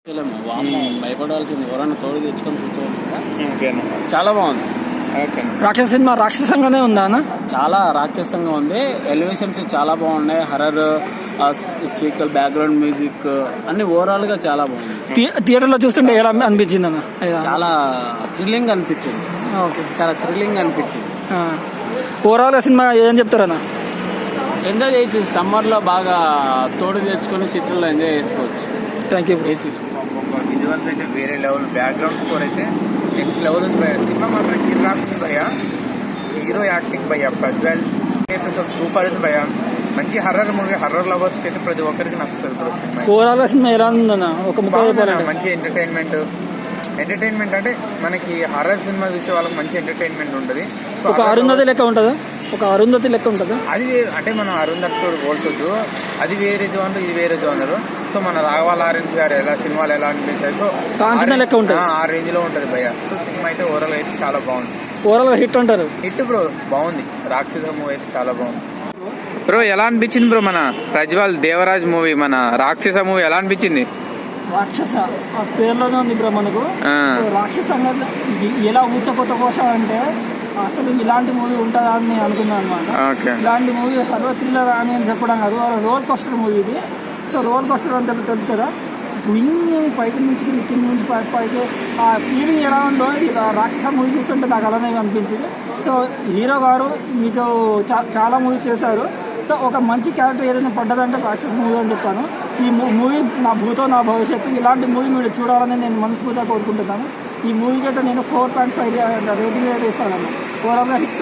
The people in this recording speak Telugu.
భయపడాల్సింది ఎవరైనా తోడు తెచ్చుకొని కూర్చోవాల్సిందా. చాలా బాగుంది. రాక్షస సినిమా రాక్షసంగానే ఉందా అన్న? చాలా రాక్షసంగా ఉంది. ఎలివేషన్స్ చాలా బాగున్నాయి. హర్రర్ స్పీకర్, బ్యాక్గ్రౌండ్ మ్యూజిక్ అన్ని ఓవరాల్ గా చాలా బాగుంది. థియేటర్ లో చూస్తుంటే ఎలా అనిపించింది అన్న? చాలా థ్రిల్లింగ్ అనిపించింది. చాలా థ్రిల్లింగ్ అనిపించింది. ఓవరాల్ గా సినిమా ఏం చెప్తారన్న? ఎంజాయ్ చేయొచ్చు. సమ్మర్ లో బాగా తోడు తెచ్చుకొని సిటీలో ఎంజాయ్ చేసుకోవచ్చు. Thank you. ఏసీలో విజువల్స్ అయితే వేరే లెవెల్, బ్యాక్గ్రౌండ్ స్కోర్ అయితే నెక్స్ట్ లెవెల్ ఉంది భయ్యా. సినిమా మాత్రం కిరాక్ భయ్యా. హీరో యాక్టింగ్ భయ్యా, ప్రజ్వల్ సూపర్ ఉంది భయ్యా. మంచి హర్రర్ మూవీ. హర్రర్ లవర్స్ కి అయితే ప్రతి ఒక్కరికి నచ్చుతుంది బ్రో సినిమా. ఓవరాల్ గా సినిమా ఎలా ఉందన్న? ఒక మంచి ఎంటర్టైన్మెంట్ అంటే మనకి హర్రర్ సినిమా చూసే వాళ్ళకి మంచి ఎంటర్టైన్మెంట్ ఉంటుంది. ఒక అరుంధతి లెక్క ఉంటుందా? ఒక అరుంధతి లెక్క ఉంటుందా? అది అంటే మనం అరుంధతితో పోల్చొద్దు. అది వేరే జోనర్, ఇది వేరే జోనర్. సో మన రాఘవ లారెన్స్ గారు ఎలా సినిమాలు ఎలా అనిపిస్తాయి, సో కాంచన లెక్క ఉంటుంది. ఆ రేంజ్ లో ఉంటది భయ్య. సో సినిమా అయితే ఓవరాల్ అయితే చాలా బాగుంది. ఓవరాల్ గా హిట్ అంటారు? హిట్ బ్రో, బాగుంది. రాక్షస మూవీ అయితే చాలా బాగుంది బ్రో. ఎలా అనిపించింది బ్రో మన ప్రజ్వల్ దేవరాజ్ మూవీ, మన రాక్షస మూవీ ఎలా అనిపించింది? రాక్షస ఆ పేర్లోనే ఉంది బ్రో మనకు. రాక్షస ఎలా ఊచకొత్త కోసం అంటే అసలు ఇలాంటి మూవీ ఉంటుందా అని నేను అనుకున్నాను అనమాట. ఇలాంటి మూవీ హర్రర్ థ్రిల్లర్ అని చెప్పడం కాదు, రోల్ కోస్టర్ మూవీ ఇది. సో రోల్ కోస్టర్ అని తెలుసు కదా, స్వింగ్ పైకి నుంచి కింద నుంచి పైకి ఆ ఫీలింగ్ ఎలా ఉందో రాక్షస మూవీ చూస్తుంటే నాకు అలానే అనిపించింది. సో హీరో గారు మీతో చాలా మూవీ చేశారు. సో ఒక మంచి క్యారెక్టర్ ఏదైనా పడ్డదంటే రాక్షస మూవీ అని చెప్తాను. ఈ మూవీ నా భూతో నా భవిష్యత్తు. ఇలాంటి మూవీ మీరు చూడాలని నేను మనస్ఫూర్తిగా కోరుకుంటున్నాను. ఈ మూవీకి అయితే నేను 4.5 రేటింగ్ ఇస్తాను. ఓవరాల్గా హిట్.